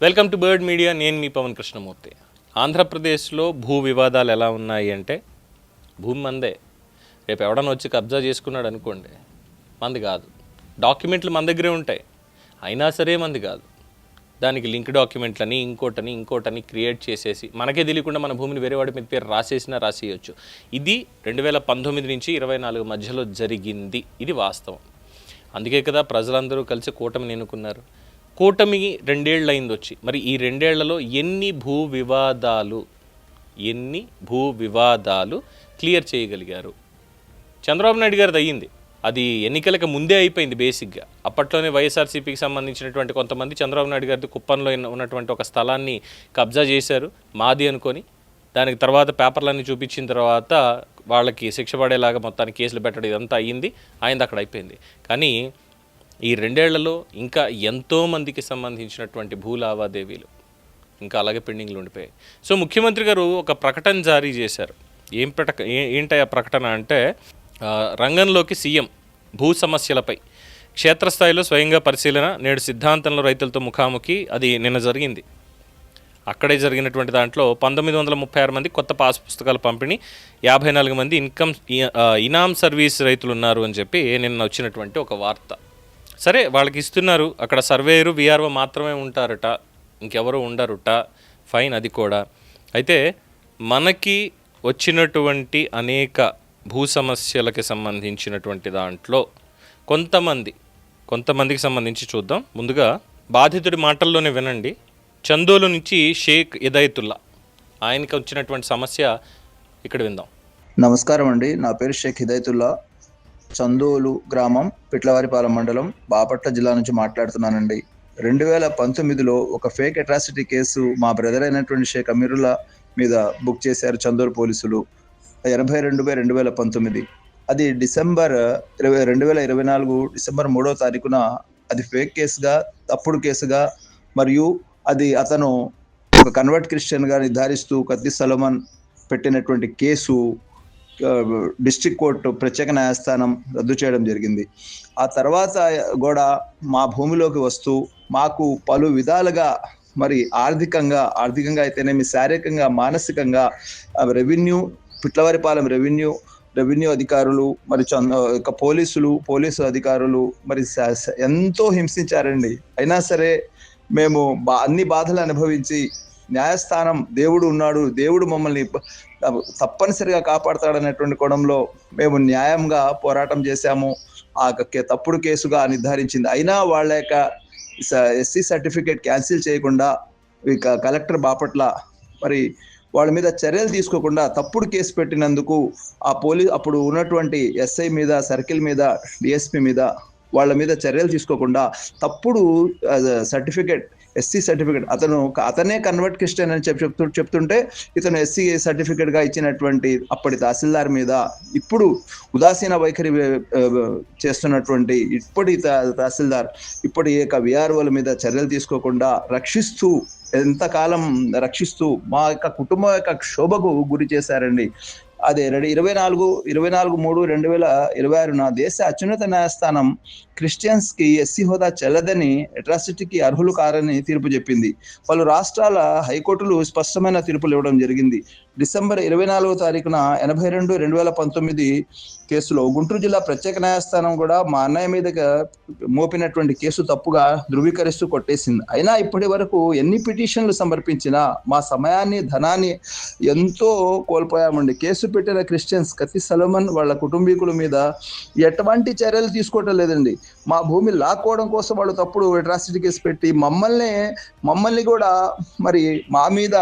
Welcome to bird media. నేను మీ పవన్ కృష్ణమూర్తి. ఆంధ్రప్రదేశ్లో భూ వివాదాలు ఎలా ఉన్నాయి అంటే, భూమి మందే. రేపు ఎవడన్నా వచ్చి కబ్జా చేసుకున్నాడు అనుకోండి, మంది కాదు. డాక్యుమెంట్లు మన దగ్గరే ఉంటాయి, అయినా సరే మంది కాదు. దానికి లింక్ డాక్యుమెంట్లని ఇంకోటని క్రియేట్ చేసేసి మనకే తెలియకుండా మన భూమిని వేరే వాడి మీద పేరు రాసేయచ్చు. ఇది 2019 నుంచి 24 మధ్యలో జరిగింది. ఇది వాస్తవం. అందుకే కదా ప్రజలందరూ కలిసి కూటమిని ఎన్నుకున్నారు. కూటమి 2 ఏళ్ళు అయింది వచ్చి. మరి ఈ 2 ఏళ్లలో ఎన్ని భూ వివాదాలు క్లియర్ చేయగలిగారు? చంద్రబాబు నాయుడు గారిది అయ్యింది. అది ఎన్నికలకు ముందే అయిపోయింది. బేసిక్గా అప్పట్లోనే వైఎస్ఆర్సీపీకి సంబంధించినటువంటి కొంతమంది చంద్రబాబు నాయుడు గారి కుప్పంలో ఉన్నటువంటి ఒక స్థలాన్ని కబ్జా చేశారు, మాది అనుకొని. దానికి తర్వాత పేపర్లన్నీ చూపించిన తర్వాత వాళ్ళకి శిక్ష పడేలాగా మొత్తానికి కేసులు పెట్టడం ఇదంతా అయ్యింది. ఆయనది అక్కడ అయిపోయింది. కానీ ఈ 2 ఏళ్లలో ఇంకా ఎంతోమందికి సంబంధించినటువంటి భూ లావాదేవీలు ఇంకా అలాగే పెండింగ్లు ఉండిపోయాయి. సో ముఖ్యమంత్రి గారు ఒక ప్రకటన జారీ చేశారు. ఏంటి ఆ ప్రకటన అంటే, రంగంలోకి సీఎం, భూ సమస్యలపై క్షేత్రస్థాయిలో స్వయంగా పరిశీలన, నేడు సిద్ధాంతంలో రైతులతో ముఖాముఖి. అది నిన్న జరిగింది. అక్కడే జరిగినటువంటి దాంట్లో 1936 మంది కొత్త పాస్ పుస్తకాల పంపిణీ, 54 మంది ఇనామ్ సర్వీస్ రైతులు ఉన్నారు అని చెప్పి నిన్న వచ్చినటువంటి ఒక వార్త. సరే, వాళ్ళకి ఇస్తున్నారు. అక్కడ సర్వేయరు, విఆర్ఓ మాత్రమే ఉంటారట, ఇంకెవరు ఉండరుట. ఫైన్, అది కూడా. అయితే మనకి వచ్చినటువంటి అనేక భూ సమస్యలకి సంబంధించినటువంటి దాంట్లో కొంతమందికి సంబంధించి చూద్దాం. ముందుగా బాధితుడి మాటల్లోనే వినండి. చందోలు నుంచి షేక్ హిదాయతుల్లా, ఆయనకి వచ్చినటువంటి సమస్య ఇక్కడ విందాం. నమస్కారం అండి, నా పేరు షేక్ హిదాయతుల్లా. చందోలు గ్రామం, పిట్లవారిపాలెం మండలం, బాపట్ల జిల్లా నుంచి మాట్లాడుతున్నానండి. 2019లో ఒక ఫేక్ అట్రాసిటీ కేసు మా బ్రదర్ అయినటువంటి షేక్ అమీరుల్లా మీద బుక్ చేశారు చందోలు పోలీసులు. 82/2019. అది డిసెంబర్ 2024 డిసెంబర్ 3వ తారీఖున అది ఫేక్ కేసుగా, తప్పుడు కేసుగా, మరియు అది అతను ఒక కన్వర్ట్ క్రిస్టియన్గా నిర్ధారిస్తూ కత్తి సలోమన్ పెట్టినటువంటి కేసు డిస్ట్రిక్ట్ కోర్టు ప్రత్యేక న్యాయస్థానం రద్దు చేయడం జరిగింది. ఆ తర్వాత కూడా మా భూమిలోకి వస్తూ మాకు పలు విధాలుగా, మరి ఆర్థికంగా అయితేనేమి, శారీరకంగా, మానసికంగా పిట్లవారిపాలెం రెవెన్యూ అధికారులు, మరి పోలీసు అధికారులు మరి ఎంతో హింసించారండి. అయినా సరే మేము అన్ని బాధలు అనుభవించి, న్యాయస్థానం దేవుడు ఉన్నాడు, దేవుడు మమ్మల్ని తప్పనిసరిగా కాపాడతాడనేటువంటి కోణంలో మేము న్యాయంగా పోరాటం చేశాము. ఆ తప్పుడు కేసుగా నిర్ధారించింది. అయినా వాళ్ళ యొక్క ఎస్సీ సర్టిఫికేట్ క్యాన్సిల్ చేయకుండా కలెక్టర్ బాపట్ల మరి వాళ్ళ మీద చర్యలు తీసుకోకుండా తప్పుడు కేసు పెట్టినందుకు అప్పుడు ఉన్నటువంటి ఎస్ఐ మీద, సర్కిల్ మీద, డిఎస్పీ మీద, వాళ్ళ మీద చర్యలు తీసుకోకుండా తప్పుడు సర్టిఫికేట్, ఎస్సీ సర్టిఫికేట్, అతనే కన్వర్ట్ క్రిస్టియన్ అని చెప్తుంటే ఇతను ఎస్సీ సర్టిఫికేట్గా ఇచ్చినటువంటి అప్పటి తహసీల్దార్ మీద ఇప్పుడు ఉదాసీన వైఖరి చేస్తున్నటువంటి ఇప్పటి తహసీల్దార్, ఇప్పటి విఆర్ఓల మీద చర్యలు తీసుకోకుండా ఎంతకాలం రక్షిస్తూ మా యొక్క కుటుంబం యొక్క క్షోభకు గురి చేశారండి. అదే 24/3/2026 దేశ అత్యున్నత న్యాయస్థానం క్రిస్టియన్స్కి ఎస్సీ హోదా చెల్లదని, అట్రాసిటీకి అర్హులు కారని తీర్పు చెప్పింది. పలు రాష్ట్రాల హైకోర్టులు స్పష్టమైన తీర్పులు ఇవ్వడం జరిగింది. డిసెంబర్ 24వ తారీఖున 82/2019 కేసులో గుంటూరు జిల్లా ప్రత్యేక న్యాయస్థానం కూడా మా అన్నయ్య మీద మోపినటువంటి కేసు తప్పుగా ధృవీకరిస్తూ కొట్టేసింది. అయినా ఇప్పటి వరకు ఎన్ని పిటిషన్లు సమర్పించినా మా సమయాన్ని, ధనాన్ని ఎంతో కోల్పోయామండి. కేసు పెట్టిన క్రిస్టియన్స్ కత్తి సలోమన్ వాళ్ళ కుటుంబీకుల మీద ఎటువంటి చర్యలు తీసుకోవటం లేదండి. మా భూమి లాక్కోవడం కోసం వాళ్ళు తప్పుడు అట్రాసిటీ కేసు పెట్టి మమ్మల్ని కూడా మరి మా మీద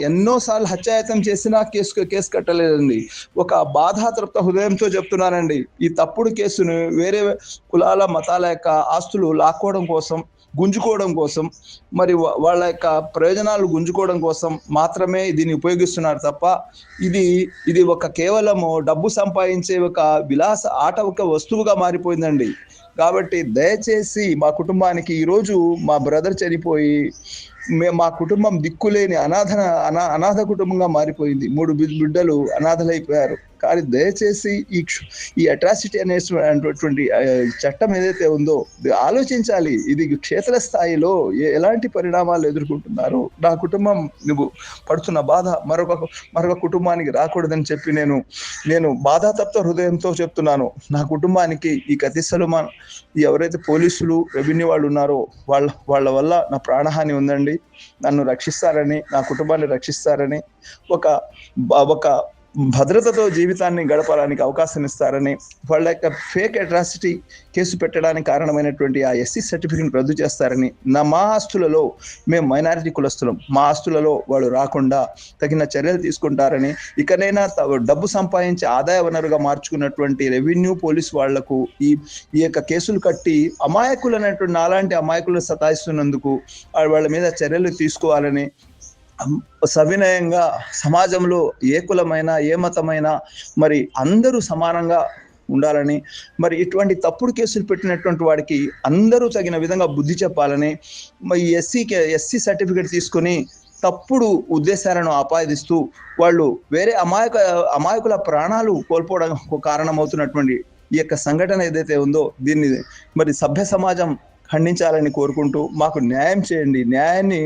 ఎన్నోసార్లు హత్యాయత్నం చేసినా కేసు కట్టలేదండి. ఒక బాధాతృప్త హృదయంతో చెప్తున్నానండి, ఈ తప్పుడు కేసును వేరే కులాల, మతాల యొక్క ఆస్తులు లాక్కోవడం కోసం, గుంజుకోవడం కోసం, మరి వాళ్ళ యొక్క ప్రయోజనాలు గుంజుకోవడం కోసం మాత్రమే దీన్ని ఉపయోగిస్తున్నారు తప్ప ఇది ఒక కేవలము డబ్బు సంపాదించే ఒక విలాస ఆట, ఒక వస్తువుగా మారిపోయిందండి. కాబట్టి దయచేసి మా కుటుంబానికి, ఈరోజు మా బ్రదర్ చనిపోయి మా కుటుంబం దిక్కులేని అనాథ కుటుంబంగా మారిపోయింది. 3 బిడ్డలు అనాథలైపోయారు. కానీ దయచేసి ఈ అట్రాసిటీ అనేటువంటి చట్టం ఏదైతే ఉందో ఆలోచించాలి. ఇది క్షేత్ర స్థాయిలో ఎలాంటి పరిణామాలు ఎదుర్కొంటున్నారు, నా కుటుంబం నువ్వు పడుతున్న బాధ మరొక కుటుంబానికి రాకూడదని చెప్పి నేను బాధాతప్త హృదయంతో చెప్తున్నాను. నా కుటుంబానికి ఈ కత్తి సల్మాన్ ఎవరైతే పోలీసులు రెవెన్యూ వాళ్ళు ఉన్నారో వాళ్ళ వల్ల నా ప్రాణహాని ఉందండి. నన్ను రక్షిస్తారని, నా కుటుంబాన్ని రక్షిస్తారని, ఒక భద్రతతో జీవితాన్ని గడపడానికి అవకాశం ఇస్తారని, వాళ్ళ యొక్క ఫేక్ అట్రాసిటీ కేసు పెట్టడానికి కారణమైనటువంటి ఆ ఎస్సీ సర్టిఫికేట్ రద్దు చేస్తారని, మా ఆస్తులలో మేము మైనారిటీ కులస్తులం, మా ఆస్తులలో వాళ్ళు రాకుండా తగిన చర్యలు తీసుకుంటారని, ఇకనైనా డబ్బు సంపాదించి ఆదాయ వనరుగా మార్చుకున్నటువంటి రెవెన్యూ పోలీస్ వాళ్లకు ఈ యొక్క కేసులు కట్టి అమాయకులైనటువంటి నాలాంటి అమాయకులను సతాయిస్తున్నందుకు వాళ్ళ మీద చర్యలు తీసుకోవాలని, సవినయంగా సమాజంలో ఏ కులమైనా ఏ మతమైనా మరి అందరూ సమానంగా ఉండాలని, మరి ఇటువంటి తప్పుడు కేసులు పెట్టినటువంటి వాడికి అందరూ తగిన విధంగా బుద్ధి చెప్పాలని, మరి ఎస్సీ సర్టిఫికేట్ తీసుకొని తప్పుడు ఉద్దేశాలను ఆపాదిస్తూ వాళ్ళు వేరే అమాయకుల ప్రాణాలు కోల్పోవడం కారణమవుతున్నటువంటి ఈ యొక్క సంఘటన ఏదైతే ఉందో దీన్ని మరి సభ్య సమాజం ఖండించాలని కోరుకుంటూ మాకు న్యాయం చేయండి, న్యాయాన్ని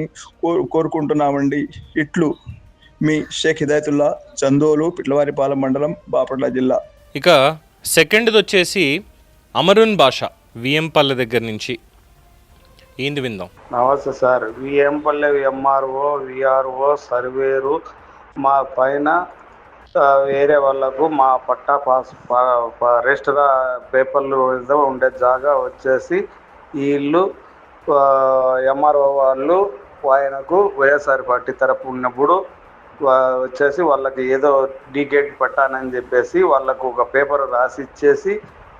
కోరుకుంటున్నామండి. ఇట్లు మీ షేక్ హిదాయతుల్లా, చందోలు, పిట్లవారిపాలెం మండలం, బాపట్ల జిల్లా. ఇక సెకండ్ది వచ్చేసి అమరున్ భాష విఎంపల్లె దగ్గర నుంచి ఏంది విందాం. నమస్తే సార్. విఎంపల్లె ఎంఆర్ఓ విఆర్ఓ సర్వేరు మా పైన వేరే వాళ్ళకు మా పట్టా రిజిస్టర్ పేపర్లు ఉండే జాగా వచ్చేసి వీళ్ళు ఎంఆర్ఓ వాళ్ళు ఆయనకు వైఎస్ఆర్ పార్టీ తరపు ఉన్నప్పుడు వచ్చేసి వాళ్ళకి ఏదో డీగేట్ పట్టానని చెప్పేసి వాళ్ళకు ఒక పేపర్ రాసి ఇచ్చేసి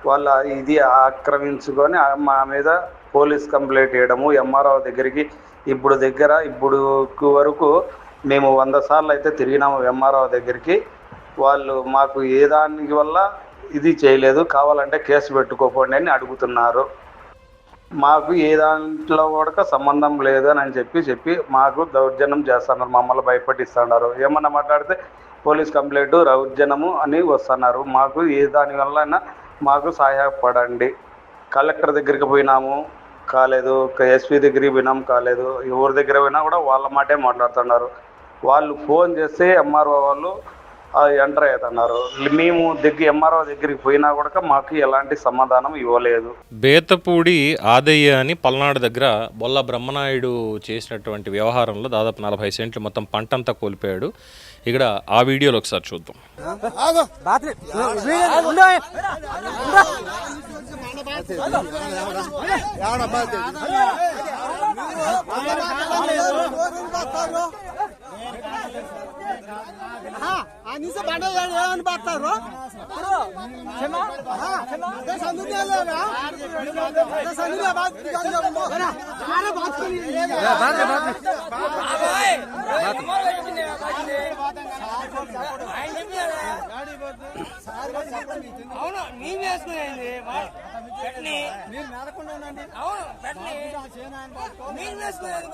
వాళ్ళ ఇది ఆక్రమించుకొని మా మీద పోలీస్ కంప్లైంట్ చేయడము. ఎంఆర్ఓ దగ్గరికి ఇప్పుడు వరకు మేము 100 సార్లు అయితే తిరిగినాము ఎంఆర్ఓ దగ్గరికి. వాళ్ళు మాకు ఏ దానికి వల్ల ఇది చేయలేదు, కావాలంటే కేసు పెట్టుకోపోండి అని అడుగుతున్నారు. మాకు ఏ దాంట్లో కూడా సంబంధం లేదు అని చెప్పి మాకు దౌర్జన్యం చేస్తున్నారు, మమ్మల్ని భయపడిస్తున్నారు. ఏమన్నా మాట్లాడితే పోలీస్ కంప్లైంట్ దౌర్జన్యము అని వస్తున్నారు. మాకు ఏ దానివల్ల మాకు సహాయపడండి. కలెక్టర్ దగ్గరికి పోయినాము, కాలేదు. ఎస్పీ దగ్గరికి పోయినాము, కాలేదు. ఎవరి దగ్గర పోయినా కూడా వాళ్ళ మాటే మాట్లాడుతున్నారు. వాళ్ళు ఫోన్ చేస్తే ఎంఆర్ఓ వాళ్ళు ఎంటర్ అవుతున్నారు. మేము ఎంఆర్ఓ దగ్గరికి పోయినా కూడా మాకు ఎలాంటి సమాధానం ఇవ్వలేదు. బేతపూడి ఆదయ్య అని పల్నాడు దగ్గర బొల్ల బ్రహ్మనాయుడు చేసినటువంటి వ్యవహారంలో దాదాపు 40 సెంట్లు మొత్తం పంటంతా కోల్పోయాడు. ఇక్కడ ఆ వీడియోలో ఒకసారి చూద్దాం. అవును మేము వేసుకునేది మీరు నడకుండా అవును మీరు వేసుకునేది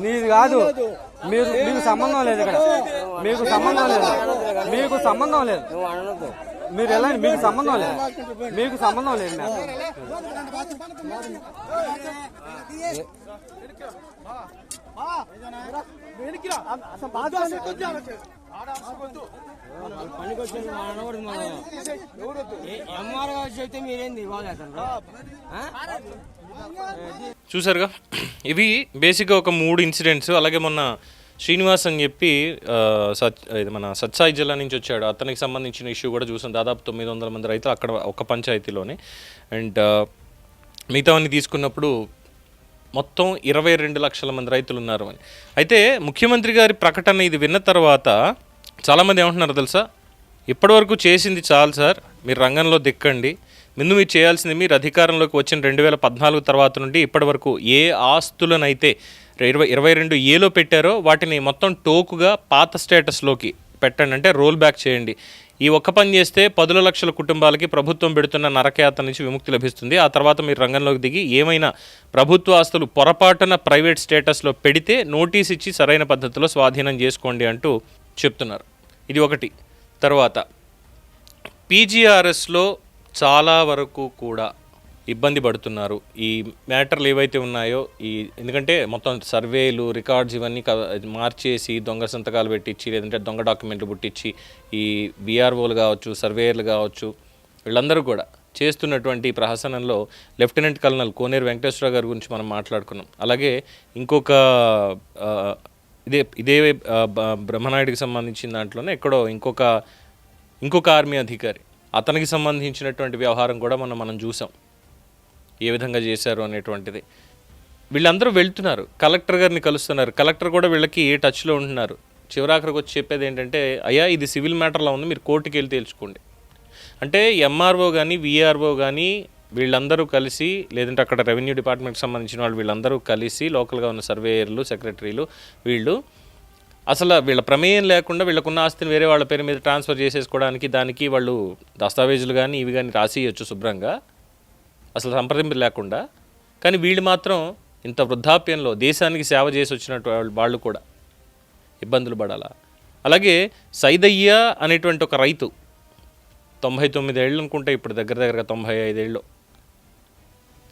నీది కాదు, మీకు సంబంధం లేదు. ఇక్కడ మీకు సంబంధం లేదు, మీకు సంబంధం లేదు. మీరు ఎలా మీకు సంబంధం లేదు, మీకు సంబంధం లేదు. చెప్తే మీరేంది చూసారుగా, ఇవి బేసిక్గా ఒక 3 ఇన్సిడెంట్స్. అలాగే మొన్న శ్రీనివాస్ అని చెప్పి ఇది మన సత్సాయి జిల్లా నుంచి వచ్చాడు. అతనికి సంబంధించిన ఇష్యూ కూడా చూసాం. దాదాపు 900 మంది రైతులు అక్కడ ఒక పంచాయతీలోనే. అండ్ మిగతావన్నీ తీసుకున్నప్పుడు మొత్తం 22 లక్షల మంది రైతులు ఉన్నారు అని. అయితే ముఖ్యమంత్రి గారి ప్రకటన ఇది విన్న తర్వాత చాలామంది ఏమంటున్నారు తెలుసా, ఇప్పటివరకు చేసింది చాలు సార్, మీరు రంగంలో దిక్కండి. ముందు మీరు చేయాల్సింది, మీరు అధికారంలోకి వచ్చిన 2014 తర్వాత నుండి ఇప్పటి వరకు ఏ ఆస్తులనైతే 22A పెట్టారో వాటిని మొత్తం టోకుగా పాత స్టేటస్లోకి పెట్టండి, అంటే రోల్ బ్యాక్ చేయండి. ఈ ఒక్క పని చేస్తే 10 లక్షల కుటుంబాలకి ప్రభుత్వం పెడుతున్న నరకయాత నుంచి విముక్తి లభిస్తుంది. ఆ తర్వాత మీరు రంగంలోకి దిగి ఏమైనా ప్రభుత్వ ఆస్తులు పొరపాటున ప్రైవేట్ స్టేటస్లో పెడితే నోటీస్ ఇచ్చి సరైన పద్ధతిలో స్వాధీనం చేసుకోండి అంటూ చెప్తున్నారు. ఇది ఒకటి. తర్వాత PGRSలో చాలా వరకు కూడా ఇబ్బంది పడుతున్నారు. ఈ మ్యాటర్లు ఏవైతే ఉన్నాయో ఎందుకంటే మొత్తం సర్వేలు, రికార్డ్స్ ఇవన్నీ మార్చేసి దొంగ సంతకాలు పెట్టించి, లేదంటే దొంగ డాక్యుమెంట్లు పుట్టించి ఈ VROలు కావచ్చు, సర్వేయర్లు కావచ్చు, వీళ్ళందరూ కూడా చేస్తున్నటువంటి ప్రహసనంలో లెఫ్టినెంట్ కల్నల్ కోనేరు వెంకటేశ్వరరావు గారి గురించి మనం మాట్లాడుకున్నాం. అలాగే ఇంకొక ఇదే బ్రహ్మనాయుడికి సంబంధించిన దాంట్లోనే ఎక్కడో ఇంకొక ఆర్మీ అధికారి, అతనికి సంబంధించినటువంటి వ్యవహారం కూడా మనం చూసాం ఏ విధంగా చేశారు అనేటువంటిది. వీళ్ళందరూ వెళ్తున్నారు, కలెక్టర్ గారిని కలుస్తున్నారు. కలెక్టర్ కూడా వీళ్ళకి టచ్లో ఉంటున్నారు. చివరాఖరికి వచ్చి చెప్పేది ఏంటంటే, అయ్యా ఇది సివిల్ మ్యాటర్లో ఉంది, మీరు కోర్టుకి వెళ్ళి తేల్చుకోండి. అంటే MRO కానీ VRO కానీ వీళ్ళందరూ కలిసి, లేదంటే అక్కడ రెవెన్యూ డిపార్ట్మెంట్కి సంబంధించిన వాళ్ళు వీళ్ళందరూ కలిసి, లోకల్గా ఉన్న సర్వేయర్లు, సెక్రటరీలు, వీళ్ళు అసలు వీళ్ళ ప్రమేయం లేకుండా వీళ్ళకున్న ఆస్తిని వేరే వాళ్ళ పేరు మీద ట్రాన్స్ఫర్ చేసేసుకోవడానికి దానికి వాళ్ళు దస్తావేజులు కానీ ఇవి కానీ రాసియచ్చు శుభ్రంగా, అసలు సంప్రదింపు లేకుండా. కానీ వీళ్ళు మాత్రం ఇంత వృద్ధాప్యంలో దేశానికి సేవ చేసి వచ్చినట్టు వాళ్ళు కూడా ఇబ్బందులు పడాలా. అలాగే సైదయ్య అనేటువంటి ఒక రైతు 99 ఏళ్ళు అనుకుంటే, ఇప్పుడు దగ్గరగా 95 ఏళ్ళు,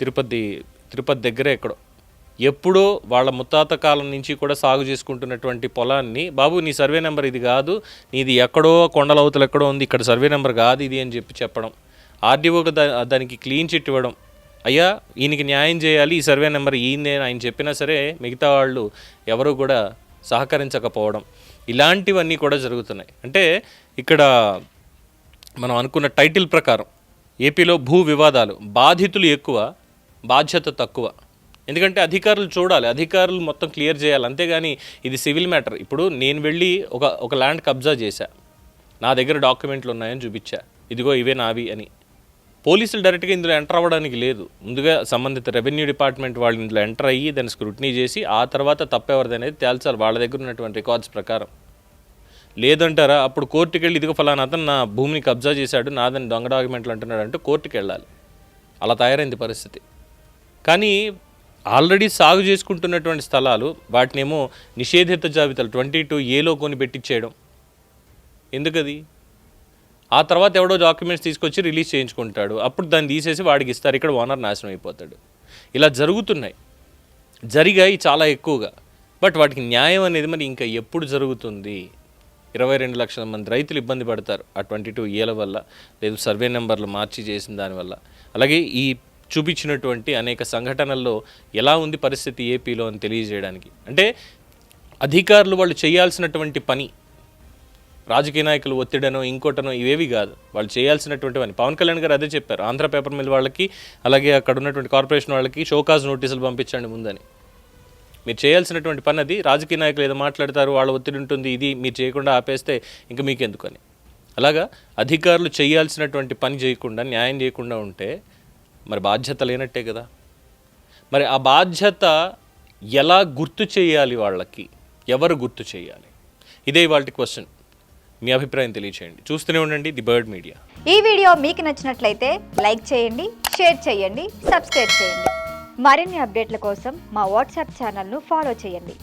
తిరుపతి దగ్గరే ఎక్కడో, ఎప్పుడో వాళ్ళ ముత్తాత కాలం నుంచి కూడా సాగు చేసుకుంటున్నటువంటి పొలాన్ని, బాబు నీ సర్వే నెంబర్ ఇది కాదు, నీది ఎక్కడో కొండలవతలు ఎక్కడో ఉంది, ఇక్కడ సర్వే నెంబర్ కాదు ఇది అని చెప్పడం, RDOకి దానికి క్లీన్ చిట్ ఇవ్వడం, అయ్యా ఈయనకి న్యాయం చేయాలి, ఈ సర్వే నెంబర్ ఈయనే ఆయన చెప్పినా సరే మిగతా వాళ్ళు ఎవరు కూడా సహకరించకపోవడం, ఇలాంటివన్నీ కూడా జరుగుతున్నాయి. అంటే ఇక్కడ మనం అనుకున్న టైటిల్ ప్రకారం ఏపీలో భూ వివాదాలు, బాధితులు ఎక్కువ, బాధ్యత తక్కువ. ఎందుకంటే అధికారులు చూడాలి, అధికారులు మొత్తం క్లియర్ చేయాలి. అంతేగాని ఇది సివిల్ మ్యాటర్. ఇప్పుడు నేను వెళ్ళి ఒక ల్యాండ్ కబ్జా చేశా, నా దగ్గర డాక్యుమెంట్లు ఉన్నాయని చూపించా, ఇదిగో ఇవే నావి అని, పోలీసులు డైరెక్ట్గా ఇందులో ఎంటర్ అవ్వడానికి లేదు. ముందుగా సంబంధిత రెవెన్యూ డిపార్ట్మెంట్ వాళ్ళు ఇందులో ఎంటర్ అయ్యి దాన్ని స్క్రూటినీ చేసి ఆ తర్వాత తప్పెవరిది అనేది తేల్చాలి వాళ్ళ దగ్గర ఉన్నటువంటి రికార్డ్స్ ప్రకారం. లేదంటారా అప్పుడు కోర్టుకి వెళ్ళి ఇదిగో ఫలానా అతను నా భూమిని కబ్జా చేశాడు, నాదని దొంగ డాక్యుమెంట్లు అంటున్నాడు అంటూ కోర్టుకి వెళ్ళాలి. అలా తయారైంది పరిస్థితి. కానీ ఆల్రెడీ సాగు చేసుకుంటున్నటువంటి స్థలాలు వాటినేమో నిషేధిత జాబితాలు 22A కొని పెట్టించేయడం ఎందుకది? ఆ తర్వాత ఎవడో డాక్యుమెంట్స్ తీసుకొచ్చి రిలీజ్ చేయించుకుంటాడు, అప్పుడు దాన్ని తీసేసి వాడికి ఇస్తారు, ఇక్కడ ఓనర్ నాశనం అయిపోతాడు. ఇలా జరిగాయి చాలా ఎక్కువగా. బట్ వాటికి న్యాయం అనేది మరి ఇంకా ఎప్పుడు జరుగుతుంది? 22 లక్షల మంది రైతులు ఇబ్బంది పడతారు ఆ 22A వల్ల, లేదు సర్వే నెంబర్లు మార్చి చేసిన దానివల్ల. అలాగే ఈ చూపించినటువంటి అనేక సంఘటనల్లో ఎలా ఉంది పరిస్థితి ఏపీలో అని తెలియజేయడానికి, అంటే అధికారులు వాళ్ళు చేయాల్సినటువంటి పని, రాజకీయ నాయకులు ఒత్తిడనో ఇంకోటనో ఇవేవి కాదు, వాళ్ళు చేయాల్సినటువంటి పని. పవన్ కళ్యాణ్ గారు అదే చెప్పారు, ఆంధ్ర పేపర్ మిల్ వాళ్ళకి అలాగే అక్కడ ఉన్నటువంటి కార్పొరేషన్ వాళ్ళకి షోకాజ్ నోటీసులు పంపించండి ముందని. మీరు చేయాల్సినటువంటి పని అది. రాజకీయ నాయకులు ఏదో మాట్లాడతారు, వాళ్ళ ఒత్తిడి ఉంటుంది, ఇది మీరు చేయకుండా ఆపేస్తే ఇంకా మీకెందుకు అని. అలాగా అధికారులు చేయాల్సినటువంటి పని చేయకుండా, న్యాయం చేయకుండా ఉంటే మరి బాధ్యత లేనట్టే కదా. మరి ఆ బాధ్యత ఎలా గుర్తు చేయాలి వాళ్ళకి, ఎవరు గుర్తు చేయాలి? ఇదే ఇవాల్టి క్వశ్చన్. మీ అభిప్రాయం తెలియచేయండి. చూస్తూనే ఉండండి ది బర్డ్ మీడియా. ఈ వీడియో మీకు నచ్చినట్లయితే లైక్ చేయండి, షేర్ చేయండి, సబ్స్క్రైబ్ చేయండి. మరిన్ని అప్డేట్ల కోసం మా వాట్సాప్ ఛానల్ను ఫాలో చేయండి.